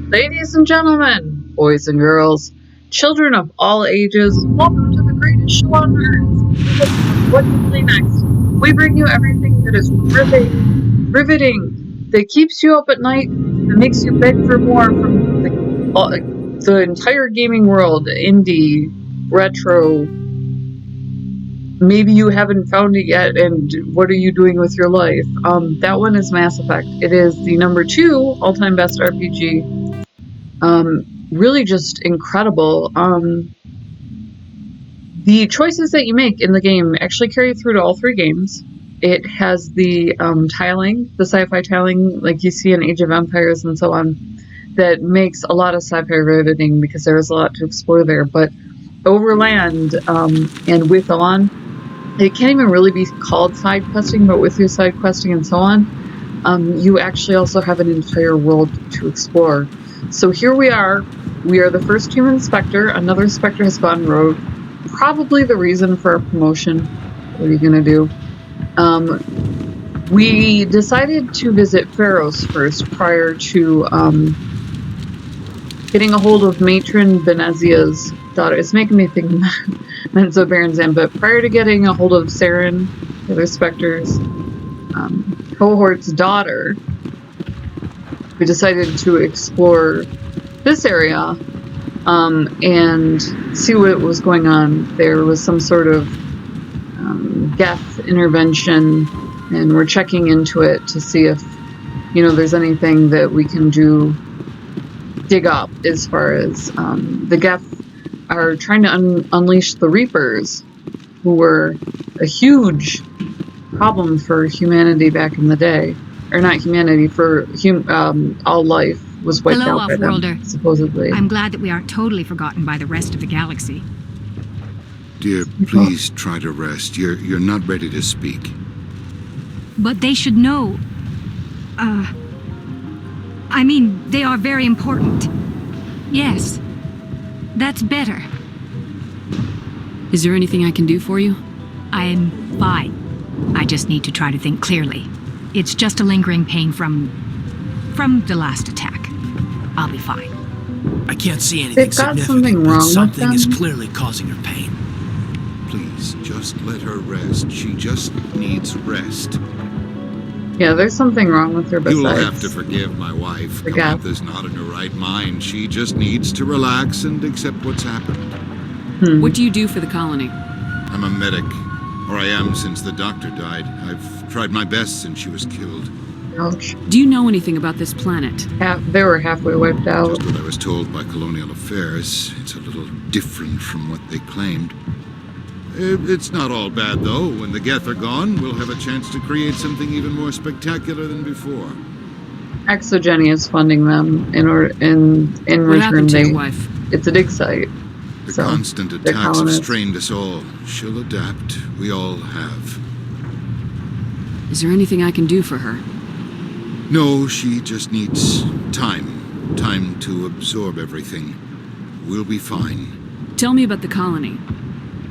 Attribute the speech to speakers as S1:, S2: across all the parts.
S1: Ladies and gentlemen, boys and girls, children of all ages, welcome to the greatest show on earth. What to play next? We bring you everything that is riveting, that keeps you up at night, that makes you beg for more from the entire gaming world, indie, retro. Maybe you haven't found it yet, and what are you doing with your life? That one is Mass Effect. It is the number 2 all-time best RPG. Really just incredible. The choices that you make in the game actually carry through to all 3 games. It has the tiling, the sci-fi tiling like you see in Age of Empires and so on, that makes a lot of sci-fi riveting because there's a lot to explore there. But over land and with on, it can't even really be called side questing, but with your side questing and so on, you actually also have an entire world to explore. So here we are the first human Spectre. Another Spectre has gone rogue. Probably the reason for our promotion. What are you gonna do? We decided to visit Pharos first prior to getting a hold of Matron Benezia's daughter. It's making me think Menzo Baronzan, but prior to getting a hold of Saren, the other Spectre's cohort's daughter, we decided to explore this area and see what was going on. There was some sort of Geth intervention, and we're checking into it to see if there's anything that we can dig up as far as the Geth are trying to unleash the Reapers, who were a huge problem for humanity back in the day. Or not humanity, for all life was wiped out by them, supposedly.
S2: I'm glad that we aren't totally forgotten by the rest of the galaxy.
S3: Dear, please try to rest. You're not ready to speak.
S2: But they should know. I mean, they are very important. Yes. That's better.
S4: Is there anything I can do for you?
S2: I'm fine. I just need to try to think clearly. It's just a lingering pain from the last attack. I'll be fine.
S5: I can't see anything
S1: They've got
S5: significant,
S1: something
S5: but
S1: wrong
S5: something
S1: with
S5: is
S1: them.
S5: clearly causing her pain.
S3: Please, just let her rest. She just needs rest.
S1: Yeah, there's something wrong with her besides.
S3: You'll have to forgive my wife. Samantha's not in her right mind. She just needs to relax and accept what's happened.
S4: What do you do for the colony?
S3: I'm a medic. Or I am since the doctor died. I've tried my best since she was killed.
S1: Ouch.
S4: Do you know anything about this planet?
S1: They were halfway wiped out.
S3: Just what I was told by Colonial Affairs. It's a little different from what they claimed. It's not all bad, though. When the Geth are gone, we'll have a chance to create something even more spectacular than before.
S1: Exogeny is funding them in
S4: What
S1: return.
S4: happened to your wife?
S1: It's a dig site.
S3: The
S1: So,
S3: constant
S1: they're
S3: attacks have
S1: colonists.
S3: strained us all. She'll adapt. We all have.
S4: Is there anything I can do for her?
S3: No, she just needs time. Time to absorb everything. We'll be fine.
S4: Tell me about the colony.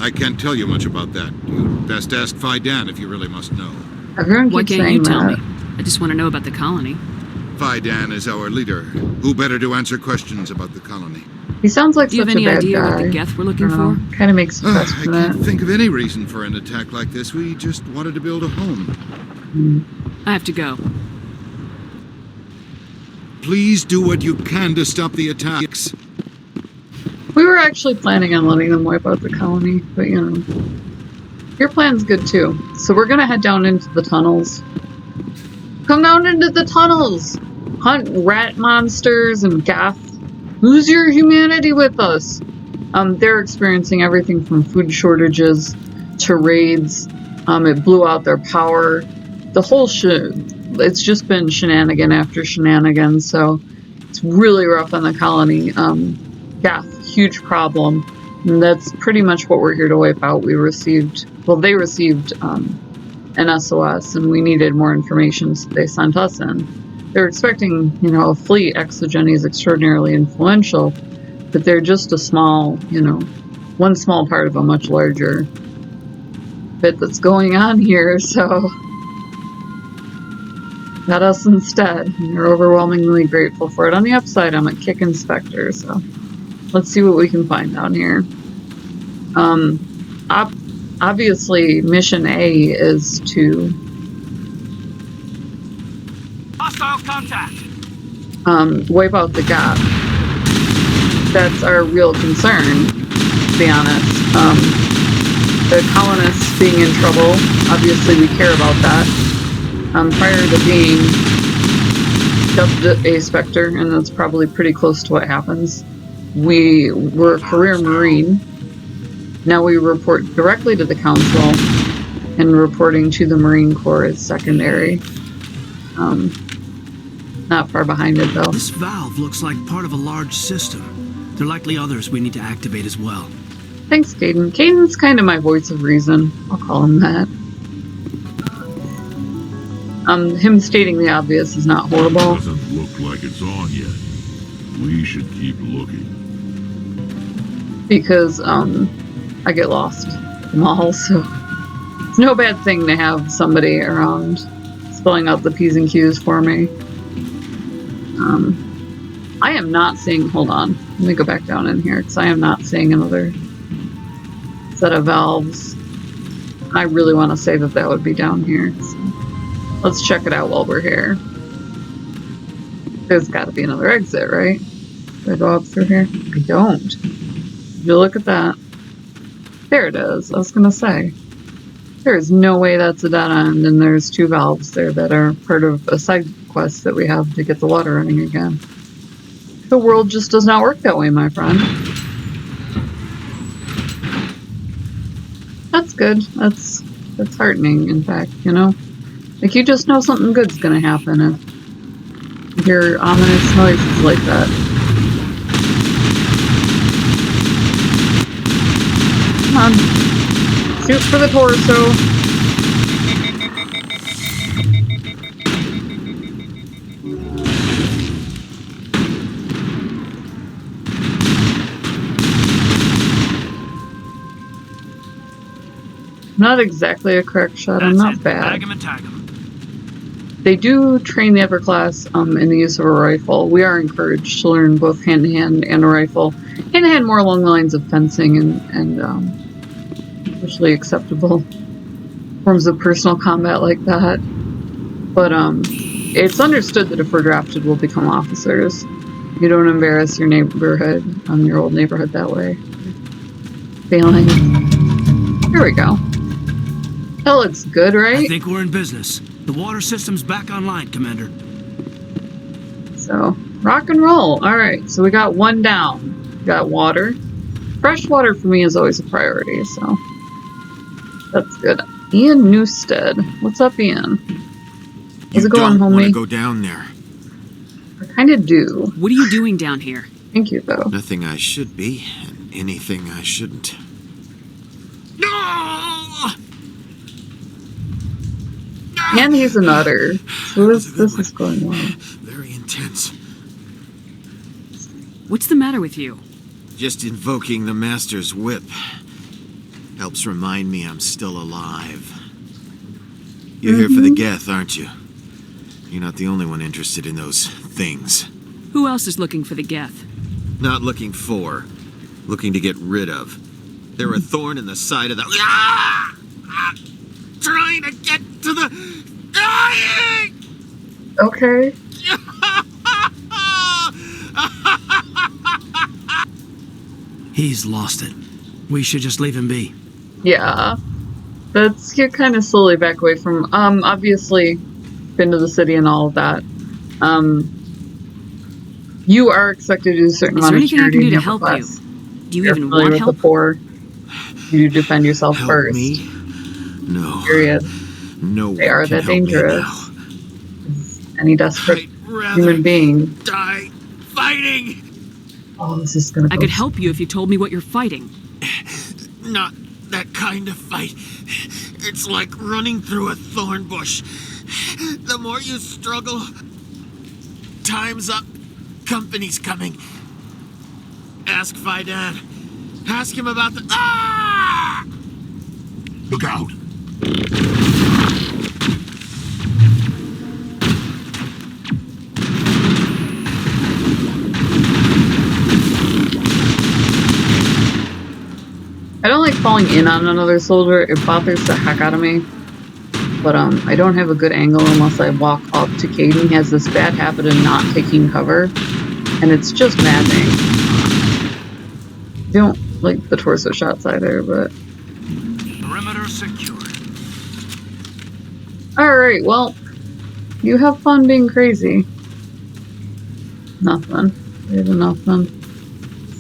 S3: I can't tell you much about that. You'd best ask Fidan if you really must know.
S1: Everyone
S4: Why
S1: keeps
S4: can't
S1: saying
S4: you tell
S1: that.
S4: me? I just want to know about the colony.
S3: Fidan is our leader. Who better to answer questions about the colony?
S1: He sounds like
S4: Do you have
S1: such
S4: any
S1: a bad
S4: idea
S1: guy.
S4: what the Geth were looking for?
S1: Kind of makes you
S3: I
S1: question that.
S3: can't think of any reason for an attack like this. We just wanted to build a home.
S4: I have to go.
S3: Please do what you can to stop the attacks.
S1: We were actually planning on letting them wipe out the colony, but your plan's good too. So we're gonna head down into the tunnels. Come down into the tunnels! Hunt rat monsters and Geth. Lose your humanity with us! They're experiencing everything from food shortages to raids. It blew out their power. The whole it's just been shenanigan after shenanigan, so it's really rough on the colony. Geth, huge problem. And that's pretty much what we're here to wipe out. They received an SOS, and we needed more information, so they sent us in. They're expecting, a fleet. Exogeny is extraordinarily influential, but they're just a small, one small part of a much larger bit that's going on here, so got us instead. You're overwhelmingly grateful for it. On the upside, I'm a kick inspector, so let's see what we can find down here. Obviously, mission A is to
S5: Hostile contact.
S1: wipe out the gap. That's our real concern, to be honest. The colonists being in trouble, obviously we care about that. Prior to being dubbed a Spectre, and that's probably pretty close to what happens, we were a career Marine. Now we report directly to the Council, and reporting to the Marine Corps is secondary. Not far behind it, though.
S5: This valve looks like part of a large system. There are likely others we need to activate as well.
S1: Thanks, Caden. Caden's kind of my voice of reason. I'll call him that. Him stating the obvious is not horrible.
S6: Doesn't look like it's on yet. We should keep looking.
S1: Because, I get lost at the mall, so it's no bad thing to have somebody around spelling out the P's and Q's for me. I am not seeing, hold on, let me go back down in here, because I am not seeing another set of valves. I really want to say that that would be down here, so let's check it out while we're here. There's got to be another exit, right? Do I go up through here? I don't. You look at that. There it is. I was going to say. There is no way that's a dead end, and there's two valves there that are part of a side quest that we have to get the water running again. The world just does not work that way, my friend. That's good. That's heartening, in fact, you know? Like, you just know something good's gonna happen if you hear ominous noises like that. Come on. Shoot for the torso. Not exactly a correct shot. I'm not bad.
S5: Tag him and tag him.
S1: They do train the upper class in the use of a rifle. We are encouraged to learn both hand-to-hand and a rifle. Hand-to-hand more along the lines of fencing and socially acceptable forms of personal combat like that. But it's understood that if we're drafted, we'll become officers. You don't embarrass your neighborhood, your old neighborhood that way. Failing. Here we go. That looks good, right?
S5: I think we're in business. The water system's back online, Commander.
S1: So, rock and roll. Alright, so we got one down. We got water. Fresh water for me is always a priority, so that's good. Ian Newstead. What's up, Ian? How's it going, homie?
S7: Want to go down there.
S1: I kind of do.
S4: What are you doing down here?
S1: Thank you, though.
S7: Nothing I should be, and anything I shouldn't. No!
S1: And he's a nutter. So this is going well.
S7: Very intense.
S4: What's the matter with you?
S7: Just invoking the Master's whip helps remind me I'm still alive. You're here for the Geth, aren't you? You're not the only one interested in those things.
S4: Who else is looking for the Geth?
S7: Not looking for, looking to get rid of. They're a thorn in the side of the... Ah! Trying to get to the... Dying!
S1: Okay.
S5: He's lost it. We should just leave him be.
S1: Yeah. That's, you kind of slowly back away from, obviously, been to the city and all of that. You are expected to do a certain amount of
S4: Is there anything I can do to
S1: in
S4: help you?
S1: class.
S4: Do you
S1: You're
S4: even
S1: familiar
S4: want
S1: with
S4: help?
S1: the poor. You defend yourself
S7: Help
S1: first.
S7: me? No.
S1: Period.
S7: No
S1: They
S7: one
S1: are
S7: can
S1: that
S7: help me
S1: dangerous.
S7: now.
S1: Any desperate
S7: I'd rather
S1: human being.
S7: die fighting.
S1: Oh, this is gonna
S4: I
S1: go.
S4: could help you if you told me what you're fighting.
S7: Not that kind of fight. It's like running through a thorn bush. The more you struggle, time's up. Company's coming. Ask Fidan. Ask him about the... Ah!
S6: Look out!
S1: falling in on another soldier, it bothers the heck out of me. But I don't have a good angle unless I walk up to Caden. He has this bad habit of not taking cover, and it's just maddening. I don't like the torso shots either, but...
S5: Perimeter secure.
S1: Alright, well, you have fun being crazy. Nothing. Nothing.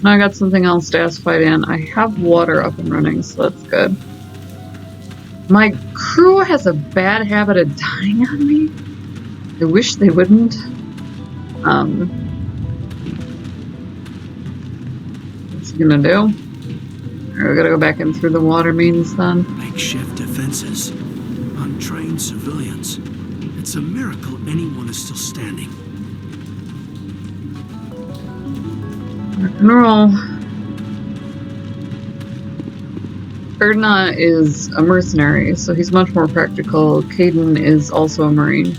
S1: Now I got something else to ask fight in. I have water up and running, so that's good. My crew has a bad habit of dying on me. I wish they wouldn't. What's he gonna do? Alright, we gotta go back in through the water mains then.
S5: Makeshift defenses. Untrained civilians. It's a miracle anyone is still standing.
S1: Rock and roll. Erdna is a mercenary, so he's much more practical. Caden is also a marine.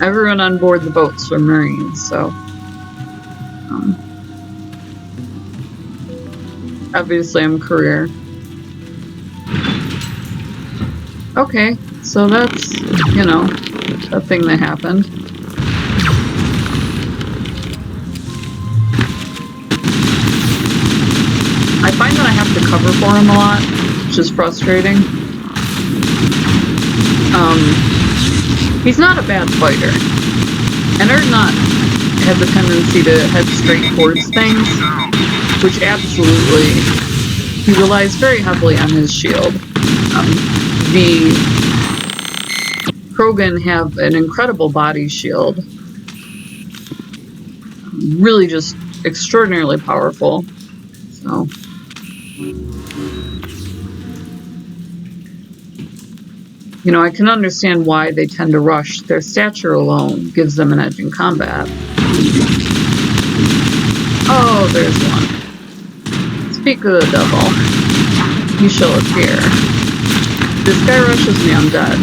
S1: Everyone on board the boats were marines, so... obviously I'm career. Okay, so that's, you know, a thing that happened. I find that I have to cover for him a lot, which is frustrating. He's not a bad fighter. And Erdnot has a tendency to head straight towards things, which absolutely... he relies very heavily on his shield. The Krogan have an incredible body shield. Really just extraordinarily powerful. So... you know, I can understand why they tend to rush. Their stature alone gives them an edge in combat. Oh, there's one. Speak of the devil. He shall appear. This guy rushes me, I'm dead.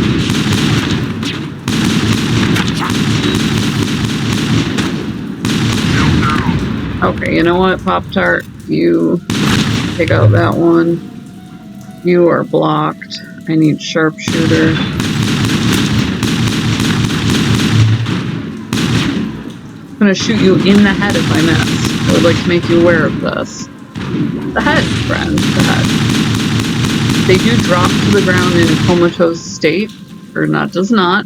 S1: Okay, you know what, Pop-Tart? You take out that one. You are blocked. I need sharpshooter. I'm gonna shoot you in the head if I miss. I would like to make you aware of this. The head, friend, the head. They do drop to the ground in a comatose state, or not does not.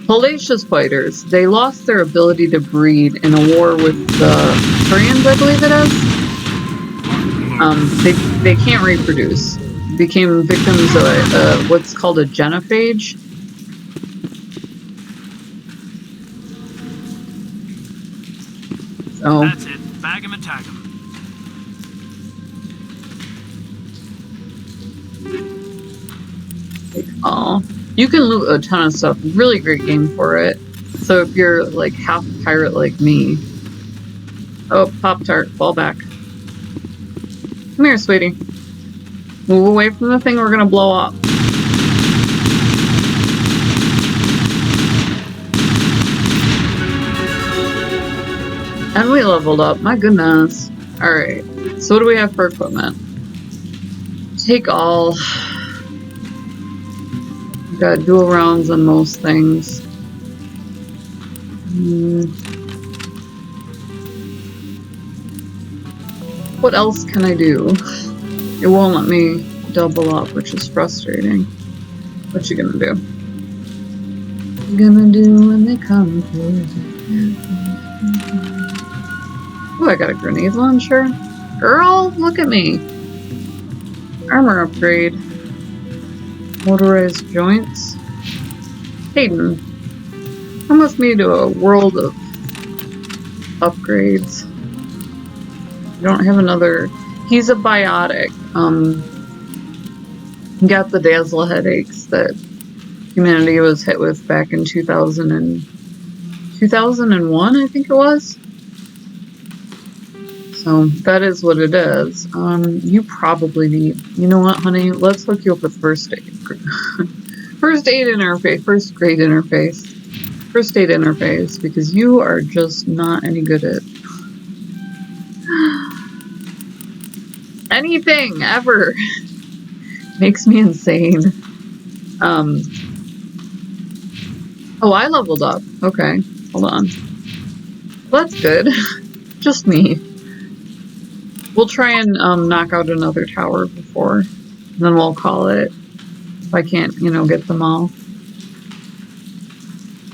S1: Hellacious fighters, they lost their ability to breed in a war with the Turians, I believe it is. They can't reproduce. Became victims of what's called a genophage. So
S5: That's it. Bag 'em and tag 'em.
S1: oh, you can loot a ton of stuff. Really great game for it. So if you're like half pirate like me. Oh, Pop-Tart, fall back. Come here, sweetie. Move away from the thing we're gonna blow up. And we leveled up, my goodness. Alright, so what do we have for equipment? Take all. We've got dual rounds on most things. What else can I do? It won't let me double up, which is frustrating. What you gonna do? What you gonna do when they come towards you? Oh, I got a grenade launcher. Girl, look at me. Armor upgrade. Motorized joints. Hayden. I must need a world of upgrades. I don't have another. He's a biotic. Got the dazzle headaches that humanity was hit with back in 2001, I think it was. So that is what it is. You probably need. You know what, honey? Let's hook you up with first aid. First aid interface. First grade interface. First aid interface, because you are just not any good at anything ever. Makes me insane. Oh, I leveled up. Okay, hold on. Well, that's good. Just me. We'll try and knock out another tower before, and then we'll call it. If I can't, you know, get them all.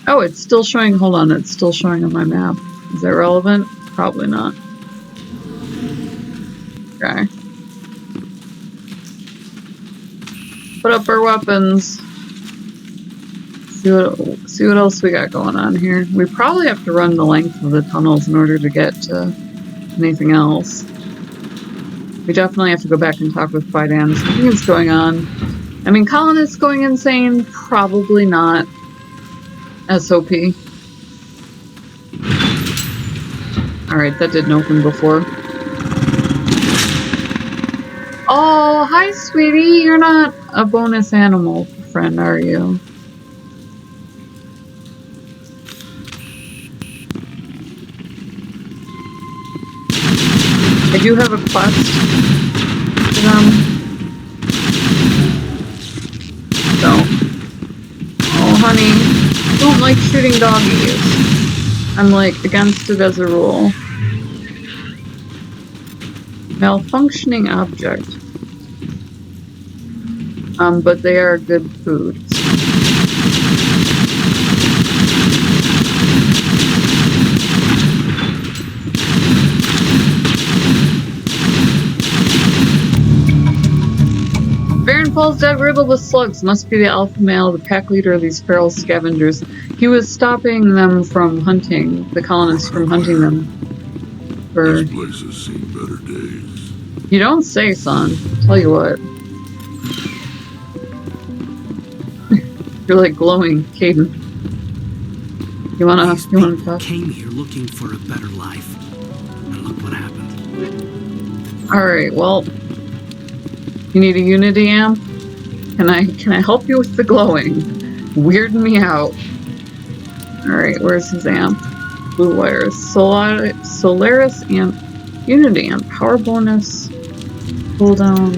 S1: Oh, it's still showing. Hold on, it's still showing on my map. Is that relevant? Probably not. Okay. Put up our weapons. See what else we got going on here. We probably have to run the length of the tunnels in order to get to anything else. We definitely have to go back and talk with Fidan. Something is going on. I mean, colonists going insane? Probably not. SOP. Alright, that didn't open before. Oh, hi, sweetie. You're not a bonus animal friend, are you? I do have a quest for them. So. Oh, honey. I don't like shooting doggies. I'm like against it as a rule. Malfunctioning object. But they are good foods. Baron falls dead, riddled with slugs. Must be the alpha male, the pack leader of these feral scavengers. He was stopping them from hunting, the colonists from hunting them.
S6: This place has seen better days.
S1: You don't say, son. Tell you what. You're like glowing, Caden. You wanna talk?
S5: Came here looking for a better life, and look what happened.
S1: All right. Well, you need a Unity amp. Can I help you with the glowing? Weird me out. All right. Where's his amp? Blue wires. Solaris amp. Unity amp. Power bonus. Pull down.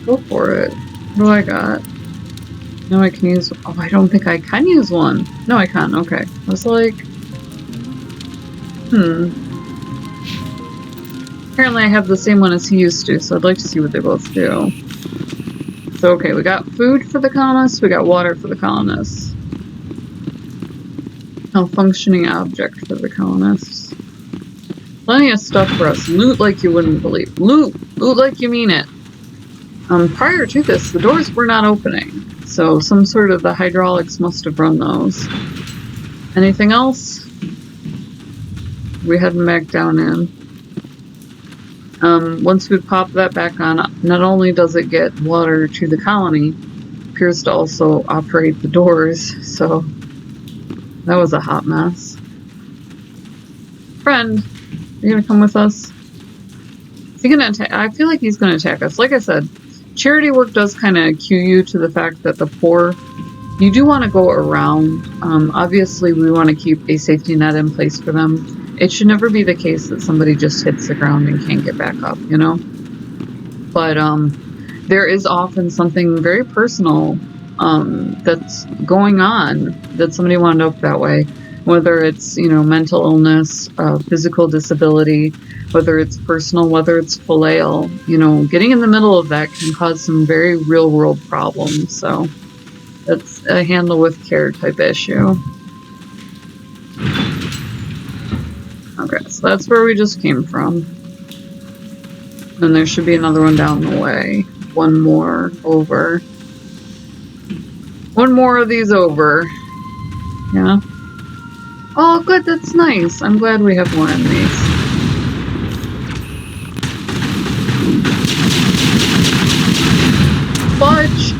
S1: Go for it. What do I got? No, I can use. Oh, I don't think I can use one. No, I can. Okay. I was like, Apparently I have the same one as he used to, so I'd like to see what they both do. So, okay, we got food for the colonists, we got water for the colonists. Malfunctioning object for the colonists. Plenty of stuff for us. Loot like you wouldn't believe. Loot! Loot like you mean it. Prior to this, the doors were not opening, so some sort of the hydraulics must have run those. Anything else? We're heading back down in. Once we pop that back on, not only does it get water to the colony, it appears to also operate the doors, so that was a hot mess. Friend, are you gonna come with us? Is he gonna attack? I feel like he's gonna attack us. Like I said, charity work does kind of cue you to the fact that the poor, you do want to go around. Obviously, we want to keep a safety net in place for them. It should never be the case that somebody just hits the ground and can't get back up, you know? But there is often something very personal that's going on that somebody wound up that way. Whether it's, you know, mental illness, physical disability, whether it's personal, whether it's filial, you know, getting in the middle of that can cause some very real-world problems. So that's a handle with care type issue. Okay, so that's where we just came from. And there should be another one down the way. One more over. One more of these over. Yeah. Oh, good, that's nice. I'm glad we have more in these. Fudge!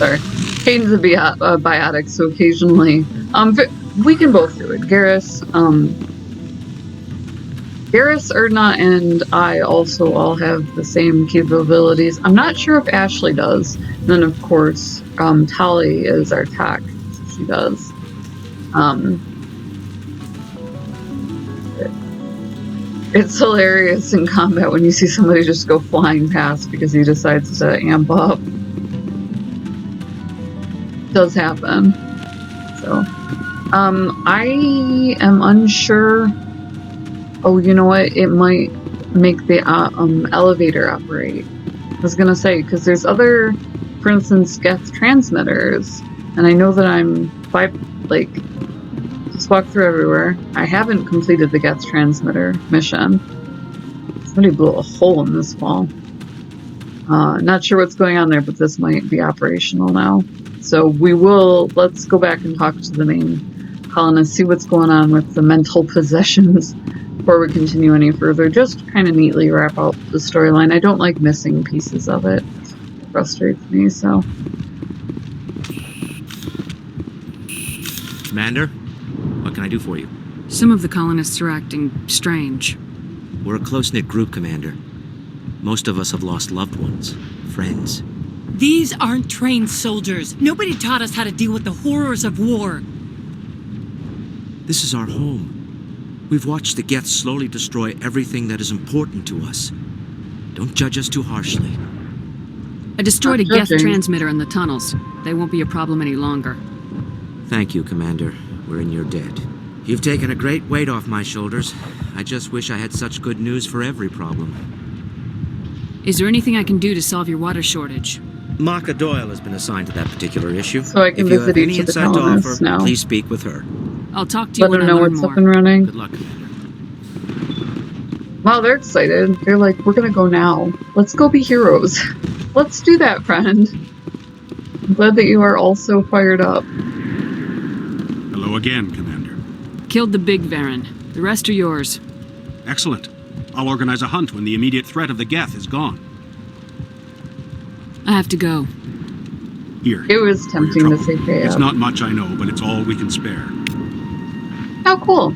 S1: sorry. Hayden's a biotic, so occasionally, we can both do it. Garrus, Erdna, and I also all have the same capabilities. I'm not sure if Ashley does. And then, of course, Tali is our tech, so she does. It's hilarious in combat when you see somebody just go flying past because he decides to amp up. It does happen. So, I am unsure. Oh, you know what? It might make the elevator operate. I was gonna say, because there's other, for instance, Geth transmitters, and I know that just walk through everywhere. I haven't completed the Geth transmitter mission. Somebody blew a hole in this wall. Not sure what's going on there, but this might be operational now. So let's go back and talk to the main colonists, see what's going on with the mental possessions before we continue any further. Just kind of neatly wrap out the storyline. I don't like missing pieces of it. It frustrates me, so.
S8: Commander, what can I do for you?
S4: Some of the colonists are acting strange.
S8: We're a close-knit group, Commander. Most of us have lost loved ones, friends.
S9: These aren't trained soldiers. Nobody taught us how to deal with the horrors of war.
S8: This is our home. We've watched the Geth slowly destroy everything that is important to us. Don't judge us too harshly.
S4: I destroyed a Geth transmitter in the tunnels. They won't be a problem any longer.
S8: Thank you, Commander. We're in your debt. You've taken a great weight off my shoulders. I just wish I had such good news for every problem.
S4: Is there anything I can do to solve your water shortage?
S8: Maka Doyle has been assigned to that particular issue.
S1: So I can
S8: if you
S1: visit
S8: have any
S1: each of the
S8: insight to
S1: colonists
S8: offer,
S1: now.
S8: please speak with her.
S4: I'll talk to you
S1: Let
S4: when
S1: them
S4: I
S1: know
S4: learn
S1: what's
S4: more.
S1: up and running.
S8: Good luck, Commander.
S1: Wow, they're excited. They're like, we're gonna go now. Let's go be heroes. Let's do that, friend. I'm glad that you are also fired up.
S5: Hello again, Commander.
S4: Killed the big Varen. The rest are yours.
S5: Excellent. I'll organize a hunt when the immediate threat of the Geth is gone.
S4: I have to go.
S5: Here.
S1: It was
S5: for your
S1: tempting to
S5: trouble.
S1: say pay
S5: It's
S1: up.
S5: not much, I know, but it's all we can spare.
S1: Oh, cool.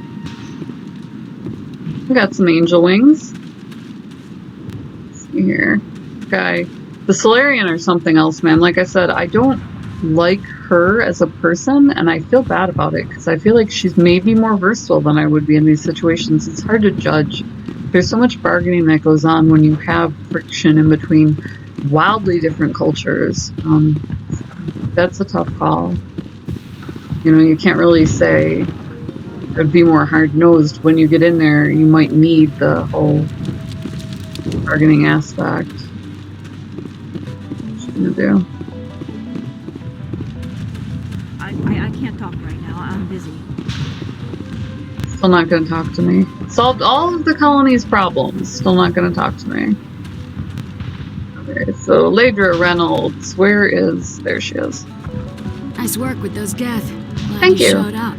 S1: We got some angel wings. Let's see here. Guy. The Solarian or something else, man. Like I said, I don't like her as a person, and I feel bad about it, because I feel like she's maybe more versatile than I would be in these situations. It's hard to judge. There's so much bargaining that goes on when you have friction in between wildly different cultures. That's a tough call. You know, you can't really say it'd be more hard-nosed. When you get in there, you might need the whole bargaining aspect. What you gonna do?
S10: I can't talk right now. I'm busy.
S1: Still not gonna talk to me. Solved all of the colony's problems. Still not gonna talk to me. Okay, so Ladra Reynolds, where is... There she is.
S4: Nice work with those Geth. Glad
S1: Thank you.
S4: showed up.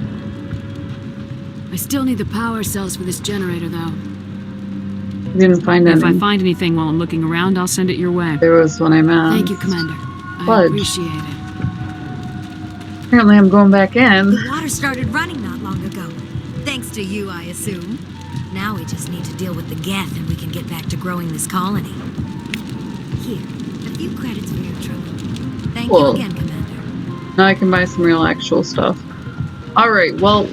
S4: I still need the power cells for this generator, though.
S1: Didn't find any.
S4: If I find anything while I'm looking around, I'll send it your way.
S1: There was one I meant.
S4: Thank you, Commander. I
S1: Fudge.
S4: appreciate it.
S1: Apparently I'm going back in.
S10: The water started running not long ago. Thanks to you, I assume. Now we just need to deal with the Geth and we can get back to growing this colony. Here, a few credits for your trouble. Thank you again, Commander.
S1: Now I can buy some real actual stuff. Alright, well,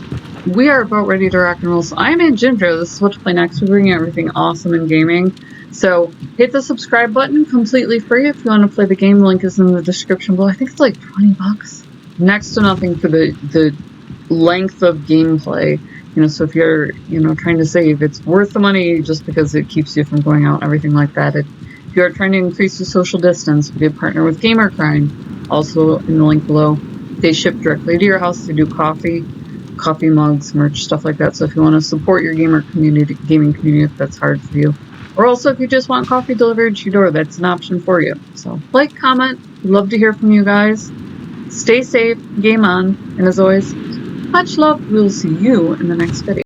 S1: we are about ready to rock and roll. So I'm Aunt Ginger. This is what to play next. We're bringing everything awesome in gaming. So hit the subscribe button, completely free. If you want to play the game, the link is in the description below. I think it's like $20. Next to nothing for the length of gameplay. You know, so if you're, trying to save, it's worth the money just because it keeps you from going out and everything like that. If you are trying to increase your social distance, be a partner with Gamerkind, also in the link below. They ship directly to your house. They do coffee mugs, merch, stuff like that. So if you want to support your gaming community, if that's hard for you. Or also if you just want coffee delivered to your door, that's an option for you. So like, comment, love to hear from you guys. Stay safe, game on, and as always, much love. We'll see you in the next video.